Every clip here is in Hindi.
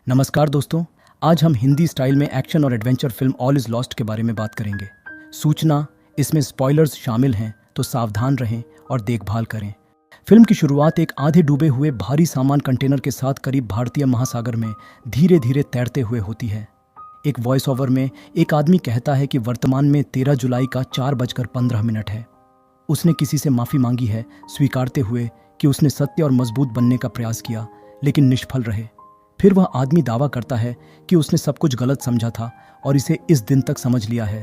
नमस्कार दोस्तों, आज हम हिंदी स्टाइल में एक्शन और adventure film all is lost के बारे में बात करेंगे। सूचना, इसमें स्पॉयलर्स शामिल हैं, तो सावधान रहें और देखभाल करें। फिल्म की शुरुआत एक आधे डूबे हुए भारी सामान कंटेनर के साथ करीब भारतीय महासागर में धीरे धीरे तैरते हुए होती है। एक वॉइस ओवर में एक आदमी कहता है कि वर्तमान में 13 जुलाई का 4:15 है। उसने किसी से माफ़ी मांगी है, स्वीकारते हुए कि उसने सत्य और मजबूत बनने का प्रयास किया लेकिन निष्फल रहे। फिर वह आदमी दावा करता है कि उसने सब कुछ गलत समझा था और इसे इस दिन तक समझ लिया है।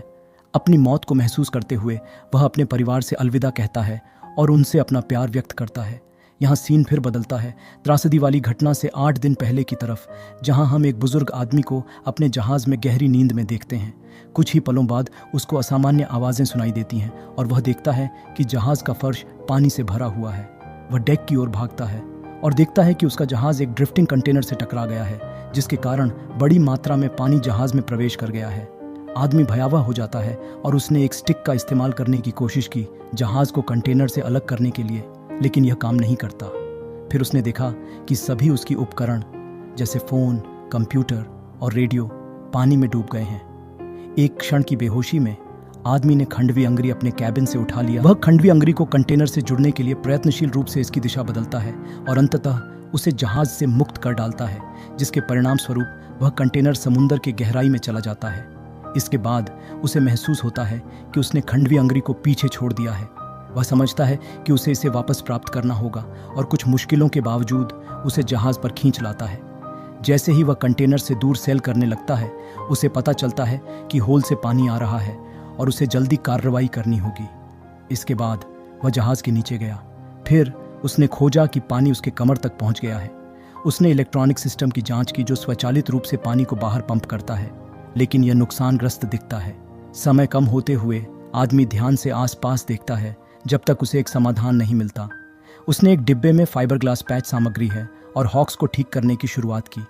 अपनी मौत को महसूस करते हुए वह अपने परिवार से अलविदा कहता है और उनसे अपना प्यार व्यक्त करता है। यहाँ सीन फिर बदलता है त्रासदी वाली घटना से 8 दिन पहले की तरफ, जहाँ हम एक बुजुर्ग आदमी को अपने जहाज में गहरी नींद में देखते हैं। कुछ ही पलों बाद उसको असामान्य आवाज़ें सुनाई देती हैं और वह देखता है कि जहाज का फर्श पानी से भरा हुआ है। वह डेक की ओर भागता है और देखता है कि उसका जहाज एक ड्रिफ्टिंग कंटेनर से टकरा गया है, जिसके कारण बड़ी मात्रा में पानी जहाज में प्रवेश कर गया है। आदमी भयावह हो जाता है और उसने एक स्टिक का इस्तेमाल करने की कोशिश की जहाज को कंटेनर से अलग करने के लिए, लेकिन यह काम नहीं करता। फिर उसने देखा कि सभी उसकी उपकरण जैसे फ़ोन, कंप्यूटर और रेडियो पानी में डूब गए हैं। एक क्षण की बेहोशी में आदमी ने खंडवी अंगुरी अपने कैबिन से उठा लिया। वह खंडवी अंगुरी को कंटेनर से जुड़ने के लिए प्रयत्नशील रूप से इसकी दिशा बदलता है और अंततः उसे जहाज से मुक्त कर डालता है, जिसके परिणाम स्वरूप वह कंटेनर समुद्र के गहराई में चला जाता है। इसके बाद उसे महसूस होता है कि उसने खंडवी अंगुरी को पीछे छोड़ दिया है। वह समझता है कि उसे इसे वापस प्राप्त करना होगा और कुछ मुश्किलों के बावजूद उसे जहाज पर खींच लाता है। जैसे ही वह कंटेनर से दूर सैल करने लगता है, उसे पता चलता है कि होल से पानी आ रहा है और उसे जल्दी कार्रवाई करनी होगी। इसके बाद वह जहाज के नीचे गया। फिर उसने खोजा कि पानी उसके कमर तक पहुंच गया है। उसने इलेक्ट्रॉनिक सिस्टम की जांच की जो स्वचालित रूप से पानी को बाहर पंप करता है, लेकिन यह नुकसानग्रस्त दिखता है। समय कम होते हुए आदमी ध्यान से आसपास देखता है जब तक उसे एक समाधान नहीं मिलता। उसने एक डिब्बे में फाइबर ग्लास पैच सामग्री है और हॉक्स को ठीक करने की शुरुआत की।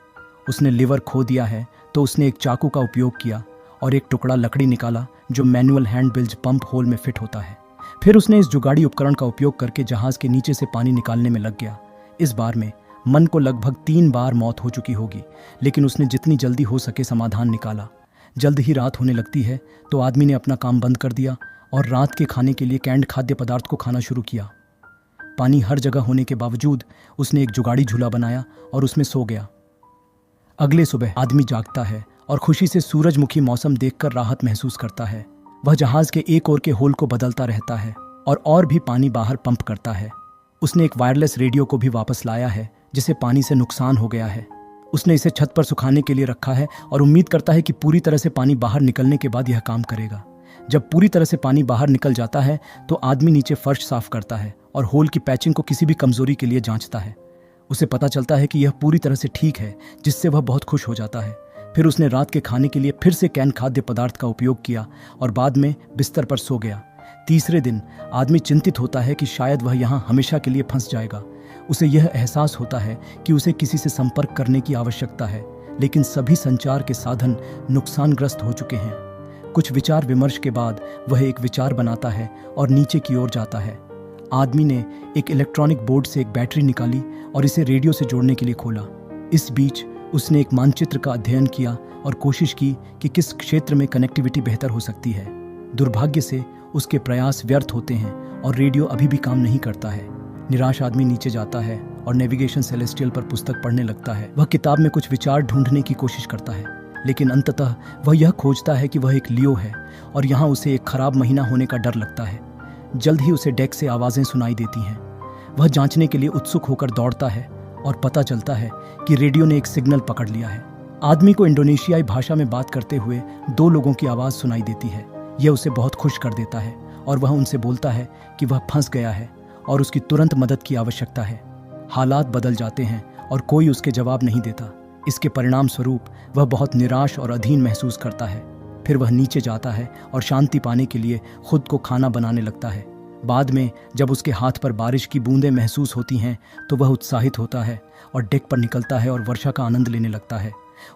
उसने लीवर खो दिया है तो उसने एक चाकू का उपयोग किया और एक टुकड़ा लकड़ी निकाला जो manual hand builds pump whole में फिट होता है। फिर उसने इस जुगाड़ी उपकरण का उपयोग करके जहाज के नीचे से पानी निकालने में लग गया। इस बार में मन को लगभग 3 बार मौत हो चुकी होगी, लेकिन उसने जितनी जल्दी हो सके समाधान निकाला। जल्द ही रात होने लगती है तो आदमी ने अपना काम बंद कर दिया और रात के खाने के लिए कैंड खाद्य पदार्थ को खाना शुरू किया। पानी हर जगह होने के बावजूद उसने एक जुगाड़ी झूला बनाया और उसमें सो गया। अगले सुबह आदमी जागता है और खुशी से सूरजमुखी मौसम देखकर राहत महसूस करता है। वह जहाज के एक ओर के होल को बदलता रहता है और भी पानी बाहर पंप करता है। उसने एक वायरलेस रेडियो को भी वापस लाया है जिसे पानी से नुकसान हो गया है। उसने इसे छत पर सुखाने के लिए रखा है और उम्मीद करता है कि पूरी तरह से पानी बाहर निकलने के बाद यह काम करेगा। जब पूरी तरह से पानी बाहर निकल जाता है तो आदमी नीचे फर्श साफ करता है और होल की पैचिंग को किसी भी कमजोरी के लिए जांचता है। उसे पता चलता है कि यह पूरी तरह से ठीक है, जिससे वह बहुत खुश हो जाता है। फिर उसने रात के खाने के लिए फिर से कैन खाद्य पदार्थ का उपयोग किया और बाद में बिस्तर पर सो गया। तीसरे दिन आदमी चिंतित होता है कि शायद वह यहाँ हमेशा के लिए फंस जाएगा। उसे यह एहसास होता है कि उसे किसी से संपर्क करने की आवश्यकता है, लेकिन सभी संचार के साधन नुकसानग्रस्त हो चुके हैं। कुछ विचार विमर्श के बाद वह एक विचार बनाता है और नीचे की ओर जाता है। आदमी ने एक इलेक्ट्रॉनिक बोर्ड से एक बैटरी निकाली और इसे रेडियो से जोड़ने के लिए खोला। इस बीच उसने एक मानचित्र का अध्ययन किया और कोशिश की कि किस क्षेत्र में कनेक्टिविटी बेहतर हो सकती है। दुर्भाग्य से उसके प्रयास व्यर्थ होते हैं और रेडियो अभी भी काम नहीं करता है। निराश आदमी नीचे जाता है और नेविगेशन सेलेस्टियल पर पुस्तक पढ़ने लगता है। वह किताब में कुछ विचार ढूंढने की कोशिश करता है, लेकिन अंततः वह यह खोजता है कि वह एक लियो है और यहाँ उसे एक खराब महीना होने का डर लगता है। जल्द ही उसे डेक से आवाज़ें सुनाई देती हैं। वह जांचने के लिए उत्सुक होकर दौड़ता है और पता चलता है कि रेडियो ने एक सिग्नल पकड़ लिया है। आदमी को इंडोनेशियाई भाषा में बात करते हुए 2 लोगों की आवाज़ सुनाई देती है। यह उसे बहुत खुश कर देता है और वह उनसे बोलता है कि वह फंस गया है और उसकी तुरंत मदद की आवश्यकता है। हालात बदल जाते हैं और कोई उसके जवाब नहीं देता। इसके परिणाम स्वरूप वह बहुत निराश और अधीन महसूस करता है। फिर वह नीचे जाता है और शांति पाने के लिए खुद को खाना बनाने लगता है। बाद में जब उसके हाथ पर बारिश की बूंदें महसूस होती हैं तो वह उत्साहित होता है और डेक पर निकलता है और वर्षा का आनंद लेने लगता है।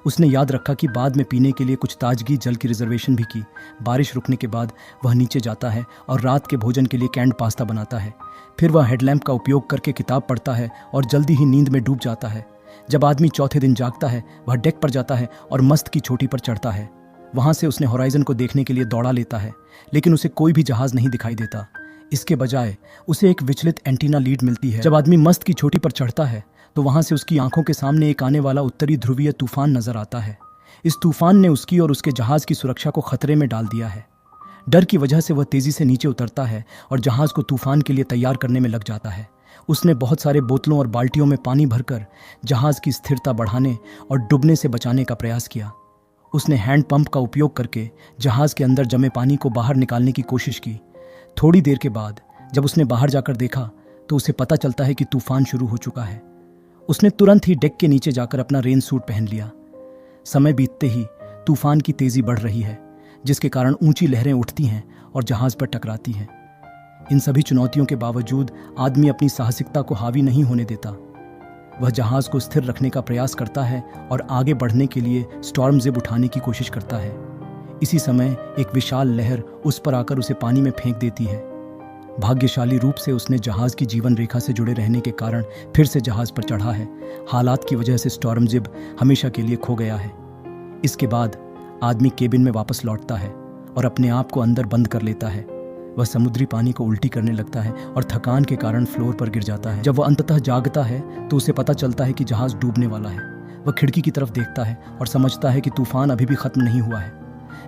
उसने याद रखा कि बाद में पीने के लिए कुछ ताजगी जल की रिजर्वेशन भी की। बारिश रुकने के बाद वह नीचे जाता है और रात के भोजन के लिए कैंड पास्ता बनाता है। फिर वह हेडलैम्प का उपयोग करके किताब पढ़ता है और जल्दी ही नींद में डूब जाता है। जब आदमी चौथे दिन जागता है, वह डेक पर जाता है और मस्त की चोटी पर चढ़ता है। वहां से उसने होराइजन को देखने के लिए दौड़ा लेता है, लेकिन उसे कोई भी जहाज नहीं दिखाई देता। इसके बजाय उसे एक विचलित एंटीना लीड मिलती है। जब आदमी मस्त की चोटी पर चढ़ता है तो वहां से उसकी आंखों के सामने एक आने वाला उत्तरी ध्रुवीय तूफान नजर आता है। इस तूफान ने उसकी और उसके जहाज की सुरक्षा को खतरे में डाल दिया है। डर की वजह से वह तेजी से नीचे उतरता है और जहाज को तूफान के लिए तैयार करने में लग जाता है। उसने बहुत सारे बोतलों और बाल्टियों में पानी भरकर जहाज की स्थिरता बढ़ाने और डूबने से बचाने का प्रयास किया। उसने हैंड पंप का उपयोग करके जहाज के अंदर जमे पानी को बाहर निकालने की कोशिश की। थोड़ी देर के बाद जब उसने बाहर जाकर देखा तो उसे पता चलता है कि तूफान शुरू हो चुका है। उसने तुरंत ही डेक के नीचे जाकर अपना रेन सूट पहन लिया। समय बीतते ही तूफान की तेजी बढ़ रही है, जिसके कारण ऊंची लहरें उठती हैं और जहाज पर टकराती हैं। इन सभी चुनौतियों के बावजूद आदमी अपनी साहसिकता को हावी नहीं होने देता। वह जहाज को स्थिर रखने का प्रयास करता है और आगे बढ़ने के लिए स्टॉर्म जिब उठाने की कोशिश करता है। इसी समय एक विशाल लहर उस पर आकर उसे पानी में फेंक देती है। भाग्यशाली रूप से उसने जहाज की जीवन रेखा से जुड़े रहने के कारण फिर से जहाज पर चढ़ा है। हालात की वजह से स्टॉर्म जिब हमेशा के लिए खो गया है। इसके बाद आदमी केबिन में वापस लौटता है और अपने आप को अंदर बंद कर लेता है। वह समुद्री पानी को उल्टी करने लगता है और थकान के कारण फ्लोर पर गिर जाता है। जब वह अंततः जागता है तो उसे पता चलता है कि जहाज डूबने वाला है। वह खिड़की की तरफ देखता है और समझता है कि तूफान अभी भी खत्म नहीं हुआ है।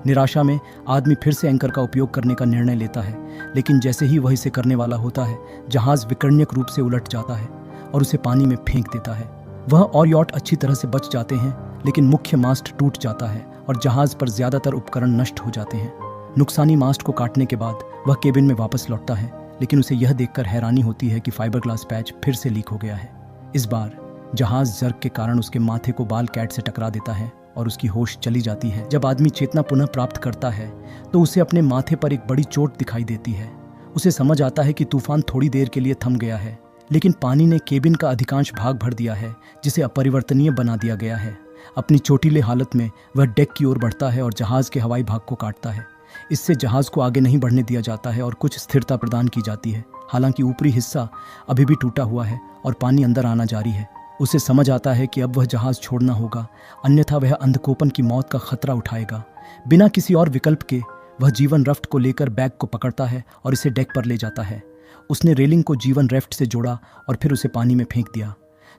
निराशा में आदमी फिर से एंकर का उपयोग करने का निर्णय लेता है, लेकिन जैसे ही वह इसे करने वाला होता है, जहाज विकर्णिक रूप से उलट जाता है और उसे पानी में फेंक देता है। वह और यॉट अच्छी तरह से बच जाते हैं, लेकिन मुख्य मास्ट टूट जाता है और जहाज पर ज्यादातर उपकरण नष्ट हो जाते हैं। नुकसानी मास्ट को काटने के बाद वह केबिन में वापस लौटता है, लेकिन उसे यह देखकर हैरानी होती है कि फाइबर ग्लास पैच फिर से लीक हो गया है। इस बार जहाज जर्क के कारण उसके माथे को बाल कैट से टकरा देता है और उसकी होश चली जाती है। जब आदमी चेतना पुनः प्राप्त करता है तो उसे अपने माथे पर एक बड़ी चोट दिखाई देती है। उसे समझ आता है कि तूफान थोड़ी देर के लिए थम गया है, लेकिन पानी ने केबिन का अधिकांश भाग भर दिया है, जिसे अपरिवर्तनीय बना दिया गया है। अपनी चोटीले हालत में वह डेक की ओर बढ़ता है और जहाज के हवाई भाग को काटता है। इससे जहाज को आगे नहीं बढ़ने दिया जाता है और कुछ स्थिरता प्रदान की जाती है। हालांकि ऊपरी हिस्सा अभी भी टूटा हुआ है और पानी अंदर आना जारी है। उसे समझ आता है कि अब वह जहाज छोड़ना होगा, अन्यथा वह अंधकोपन की मौत का खतरा उठाएगा। बिना किसी और विकल्प के वह जीवन रफ्ट को लेकर बैग को पकड़ता है और इसे डेक पर ले जाता है। उसने रेलिंग को जीवन रफ्ट से जोड़ा और फिर उसे पानी में फेंक दिया।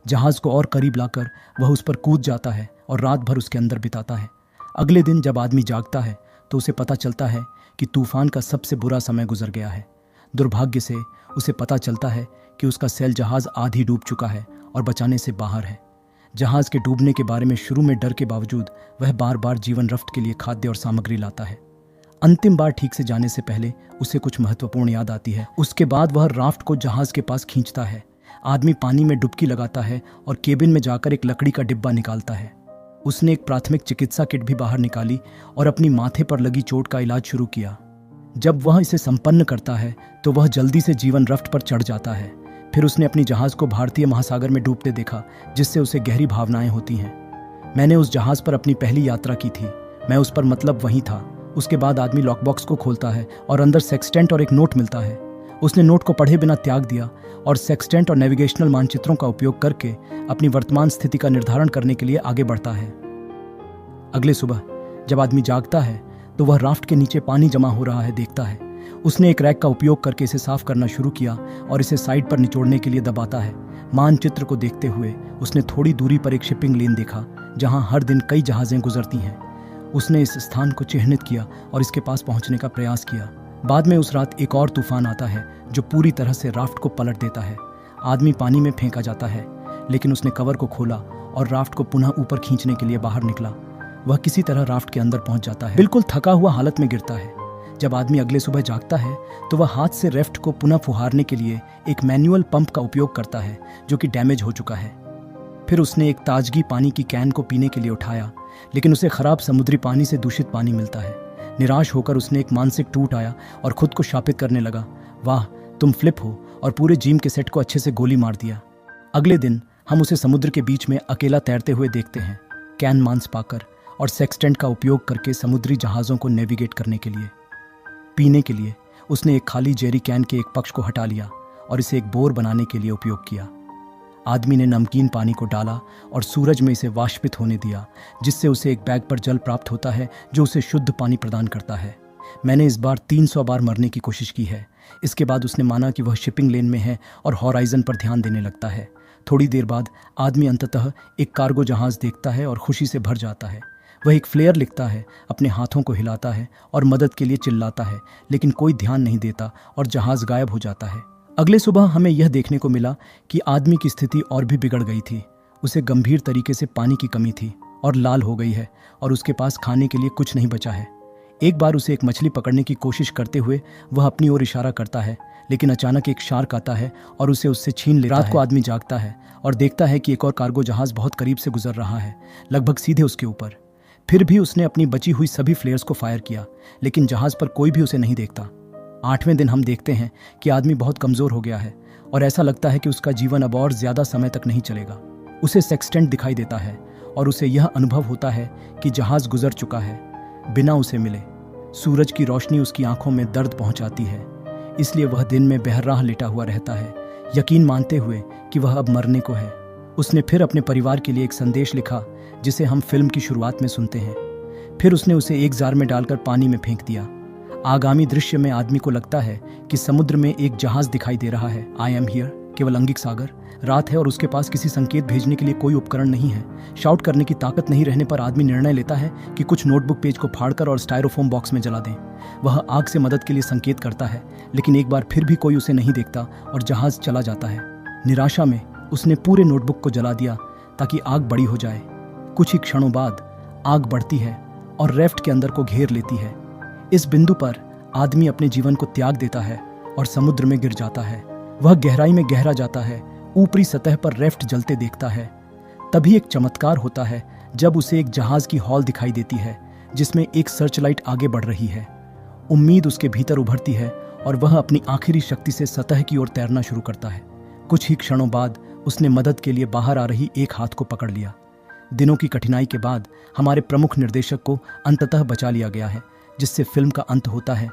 जहाज को और करीब लाकर वह उस पर कूद जाता है और रात भर उसके अंदर बिताता है। अगले दिन जब आदमी जागता है तो उसे पता चलता है कि तूफान का सबसे बुरा समय गुजर गया है। दुर्भाग्य से उसे पता चलता है कि उसका सेल जहाज आधी डूब चुका है और बचाने से बाहर है। जहाज के डूबने के बारे में शुरू में डर के बावजूद वह बार बार जीवन रफ्ट के लिए खाद्य और सामग्री लाता है। अंतिम बार ठीक से जाने से पहले उसे कुछ महत्वपूर्ण याद आती है। उसके बाद वह राफ्ट को जहाज के पास खींचता है। आदमी पानी में डुबकी लगाता है और केबिन में जाकर एक लकड़ी का डिब्बा निकालता है। उसने एक प्राथमिक चिकित्सा किट भी बाहर निकाली और अपनी माथे पर लगी चोट का इलाज शुरू किया। जब वह इसे संपन्न करता है तो वह जल्दी से जीवन रफ्ट पर चढ़ जाता है। फिर उसने अपनी जहाज को भारतीय महासागर में डूबते देखा, जिससे उसे गहरी भावनाएं होती हैं। मैंने उस जहाज पर अपनी पहली यात्रा की थी, मैं उस पर मतलब वहीं था। उसके बाद आदमी लॉकबॉक्स को खोलता है और अंदर सेक्सटेंट और एक नोट मिलता है। उसने नोट को पढ़े बिना त्याग दिया और सेक्सटेंट और नेविगेशनल मानचित्रों का उपयोग करके अपनी वर्तमान स्थिति का निर्धारण करने के लिए आगे बढ़ता है। अगले सुबह जब आदमी जागता है तो वह राफ्ट के नीचे पानी जमा हो रहा है देखता है। उसने एक रैक का उपयोग करके इसे साफ करना शुरू किया और इसे साइड पर निचोड़ने के लिए दबाता है। मानचित्र को देखते हुए उसने थोड़ी दूरी पर एक शिपिंग लेन देखा, जहां हर दिन कई जहाजें गुजरती हैं। उसने इस स्थान को चिह्नित किया और इसके पास पहुंचने का प्रयास किया। बाद में उस रात एक और तूफान आता है जो पूरी तरह से राफ्ट को पलट देता है। आदमी पानी में फेंका जाता है, लेकिन उसने कवर को खोला और राफ्ट को पुनः ऊपर खींचने के लिए बाहर निकला। वह किसी तरह राफ्ट के अंदर पहुंच जाता है, बिल्कुल थका हुआ हालत में गिरता है। जब आदमी अगले सुबह जागता है तो वह हाथ से राफ्ट को पुनः फुहारने के लिए एक मैनुअल पंप का उपयोग करता है जो कि डैमेज हो चुका है। फिर उसने एक ताजगी पानी की कैन को पीने के लिए उठाया, लेकिन उसे खराब समुद्री पानी से दूषित पानी मिलता है। निराश होकर उसने एक मानसिक टूट आया और खुद को शापित करने लगा, वाह तुम फ्लिप हो, और पूरे जिम के सेट को अच्छे से गोली मार दिया। अगले दिन हम उसे समुद्र के बीच में अकेला तैरते हुए देखते हैं, कैन मांस पाकर और सेक्सटेंट का उपयोग करके समुद्री जहाज़ों को नेविगेट करने के लिए। पीने के लिए उसने एक खाली जेरी कैन के एक पक्ष को हटा लिया और इसे एक बोर बनाने के लिए उपयोग किया। आदमी ने नमकीन पानी को डाला और सूरज में इसे वाष्पित होने दिया, जिससे उसे एक बैग पर जल प्राप्त होता है जो उसे शुद्ध पानी प्रदान करता है। मैंने इस बार 300 बार मरने की कोशिश की है। इसके बाद उसने माना कि वह शिपिंग लेन में है और हॉराइजन पर ध्यान देने लगता है। थोड़ी देर बाद आदमी अंततः एक कार्गो जहाज देखता है और खुशी से भर जाता है। वह एक फ्लेयर लिखता है, अपने हाथों को हिलाता है और मदद के लिए चिल्लाता है, लेकिन कोई ध्यान नहीं देता और जहाज गायब हो जाता है। अगले सुबह हमें यह देखने को मिला कि आदमी की स्थिति और भी बिगड़ गई थी। उसे गंभीर तरीके से पानी की कमी थी और लाल हो गई है और उसके पास खाने के लिए कुछ नहीं बचा है। एक बार उसे एक मछली पकड़ने की कोशिश करते हुए वह अपनी ओर इशारा करता है, लेकिन अचानक एक शार्क आता है और उसे उससे छीन लेता है। रात को आदमी जागता है और देखता है कि एक और कार्गो जहाज बहुत करीब से गुजर रहा है, लगभग सीधे उसके ऊपर। फिर भी उसने अपनी बची हुई सभी फ्लेयर्स को फायर किया, लेकिन जहाज पर कोई भी उसे नहीं देखता। 8वें दिन हम देखते हैं कि आदमी बहुत कमजोर हो गया है और ऐसा लगता है कि उसका जीवन अब और ज्यादा समय तक नहीं चलेगा। उसे सेक्सटेंट दिखाई देता है और उसे यह अनुभव होता है कि जहाज गुजर चुका है बिना उसे मिले। सूरज की रोशनी उसकी आंखों में दर्द पहुंचाती है, इसलिए वह दिन में बहराह लेटा हुआ रहता है, यकीन मानते हुए कि वह अब मरने को है। उसने फिर अपने परिवार के लिए एक संदेश लिखा, जिसे हम फिल्म की शुरुआत में सुनते हैं। फिर उसने उसे एक जार में डालकर पानी में फेंक दिया। आगामी दृश्य में आदमी को लगता है कि समुद्र में एक जहाज दिखाई दे रहा है। आई एम हियर, केवल अंगिक सागर। रात है और उसके पास किसी संकेत भेजने के लिए कोई उपकरण नहीं है। शाउट करने की ताकत नहीं रहने पर आदमी निर्णय लेता है कि कुछ नोटबुक पेज को फाड़कर और स्टायरोफोम बॉक्स में जला दें। वह आग से मदद के लिए संकेत करता है, लेकिन एक बार फिर भी कोई उसे नहीं देखता और जहाज चला जाता है। निराशा में उसने पूरे नोटबुक को जला दिया ताकि आग बड़ी हो जाए। कुछ ही क्षणों बाद आग बढ़ती है और रैफ्ट के अंदर को घेर लेती है। इस बिंदु पर आदमी अपने जीवन को त्याग देता है और समुद्र में गिर जाता है। वह गहराई में गहरा जाता है। ऊपरी सतह पर रैफ्ट जलते देखता है। तभी एक चमत्कार होता है जब उसे एक जहाज की हॉल दिखाई देती है, जिसमें एक सर्चलाइट आगे बढ़ रही है। उम्मीद उसके भीतर उभरती है और वह अपनी आखिरी शक्ति से सतह की ओर तैरना शुरू करता है। कुछ ही क्षणों बाद उसने मदद के लिए बाहर आ रही एक हाथ को पकड़ लिया। दिनों की कठिनाई के बाद हमारे प्रमुख निर्देशक को अंततः बचा लिया गया है, जिससे फिल्म का अंत होता है।